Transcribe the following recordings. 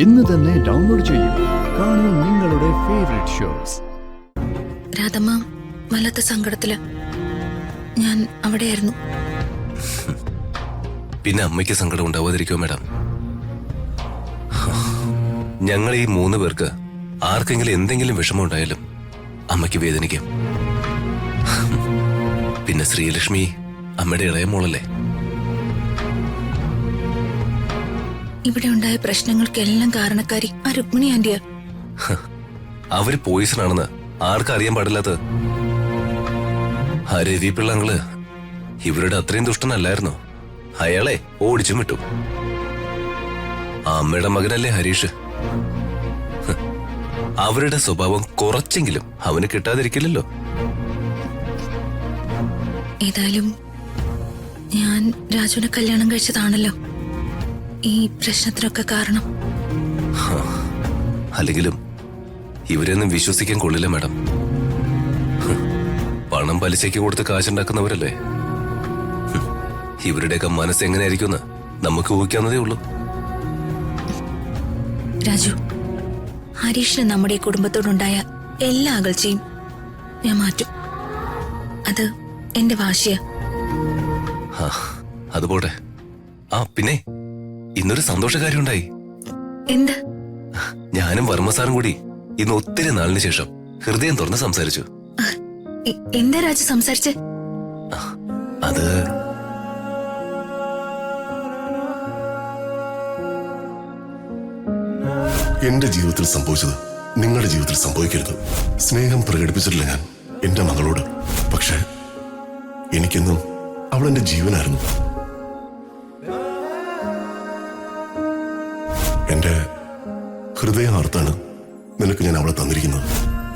ഇന്ന് തന്നെ ഡൗൺലോഡ് ചെയ്യൂ. കാണൂ നിങ്ങളുടെ ഫേവറേറ്റ് ഷോസ്. രാധമ്മ വല്ലാത്ത സങ്കടത്തില്. ഞാൻ അവിടെയായിരുന്നു. പിന്നെ അമ്മയ്ക്ക് സങ്കടം ഉണ്ടാവാതിരിക്കുമോ മാഡം? ഞങ്ങൾ ഈ 3 പേർക്ക് ആർക്കെങ്കിലും എന്തെങ്കിലും വിഷമം ഉണ്ടായാലും അമ്മയ്ക്ക് വേദനിക്കും. പിന്നെ ശ്രീലക്ഷ്മി അമ്മയുടെ ഇളയ മോളല്ലേ. ഇവിടെ ഉണ്ടായ പ്രശ്നങ്ങൾക്കെല്ലാം കാരണക്കാരി ആ രുക്മിണി ആന്റിയാ. അവര് പോയിസൺ ആണെന്ന് ആർക്കറിയാൻ പാടില്ലാത്തത്. ആ രവി പിള്ളങ്ങള് ഇവരുടെ അത്രയും ദുഷ്ടനല്ലായിരുന്നോ? അയാളെ ഓടിച്ചും വിട്ടു. ആ അമ്മയുടെ മകനല്ലേ ഹരീഷ്. അവരുടെ സ്വഭാവം കുറച്ചെങ്കിലും അവന് കിട്ടാതിരിക്കില്ലല്ലോ. ഏതായാലും ഞാൻ രാജുവിനെ കല്യാണം കഴിച്ചതാണല്ലോ ഈ പ്രശ്നത്തിനൊക്കെ കാരണം. അല്ലെങ്കിലും ഇവരെയൊന്നും വിശ്വസിക്കാൻ കൊള്ളില്ല മാഡം. പണം പലിശയ്ക്ക് കൊടുത്ത് കാശുണ്ടാക്കുന്നവരല്ലേ. ഇവരുടെയൊക്കെ മനസ്സ് എങ്ങനെയായിരിക്കുമെന്ന് നമുക്ക് ഊഹിക്കാവുന്നതേ ഉള്ളൂ. രാജു, ഹരീഷിന് നമ്മുടെ ഈ കുടുംബത്തോടുണ്ടായ എല്ലാ അകൽച്ചയും ഞാൻ മാറ്റും. അത് എന്റെ വാശിയാ. അതുപോട്ടെ. ആ പിന്നെ ഇന്നൊരു സന്തോഷകാര്യം ഉണ്ടായി. എന്ത്? ഞാനും വർമ്മ സാറും കൂടി ഇന്ന് ഒത്തിരി നാളിന് ശേഷം ഹൃദയം തുറന്ന് സംസാരിച്ചു. എന്താ രാജു സംസാരിച്ച്? അത് എന്റെ ജീവിതത്തിൽ സംഭവിച്ചത് നിങ്ങളുടെ ജീവിതത്തിൽ സംഭവിക്കരുത്. സ്നേഹം പ്രകടിപ്പിച്ചിട്ടില്ല ഞാൻ എന്റെ മകളോട്. പക്ഷെ എനിക്കെന്നും അവൾ എന്റെ ജീവനായിരുന്നു. എന്റെ ഹൃദയാർത്ഥാണ് നിനക്ക് ഞാൻ അവളെ തന്നിരിക്കുന്നത്.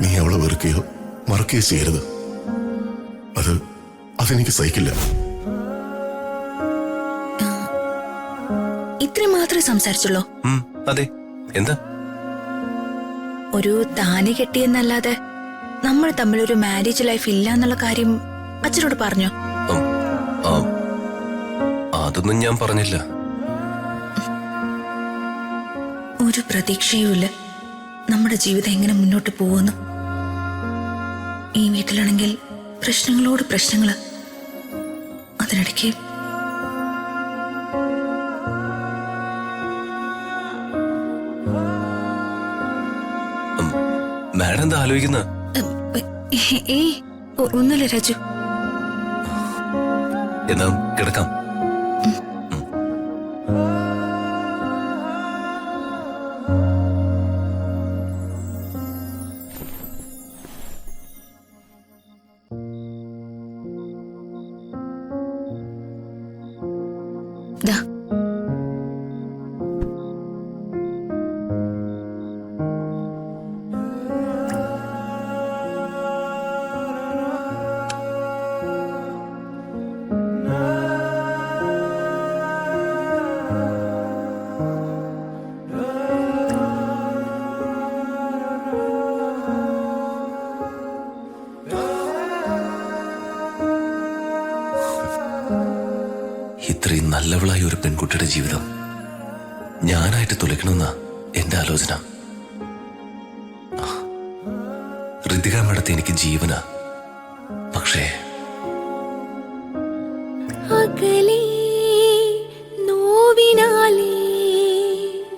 നീ അവളെ വെറുക്കുകയോ മറക്കുകയോ ചെയ്യരുത്. അതെനിക്ക് സഹിക്കില്ല. ഇത്രയും മാത്രമേ സംസാരിച്ചുള്ളൂ? അതെ. എന്താ? ഒരു താലി കെട്ടിയെന്നല്ലാതെ നമ്മൾ തമ്മിലൊരു മാരേജ് ലൈഫ് ഇല്ല എന്നുള്ള കാര്യം അച്ഛനോട് പറഞ്ഞോ? അതൊന്നും ഞാൻ പറഞ്ഞില്ല. ഒരു പ്രതീക്ഷയുമില്ല നമ്മുടെ ജീവിതം എങ്ങനെ മുന്നോട്ട് പോകുന്നു. ഈ വീട്ടിലാണെങ്കിൽ പ്രശ്നങ്ങളോട് പ്രശ്നങ്ങള്. അതിനിടയ്ക്ക് മാഡം എന്താ ആലോചിക്കുന്ന? ഒന്നുമില്ല രാജു. എന്നാ കിടക്കാം. ദാ ഇത്രയും നല്ലവളായ ഒരു പെൺകുട്ടിയുടെ ജീവിതം ഞാനായിട്ട് തുലയ്ക്കണമെന്നാ എന്റെ ആലോചന. ഋതിക മാഡത്തെ എനിക്ക് ജീവനാ. പക്ഷേ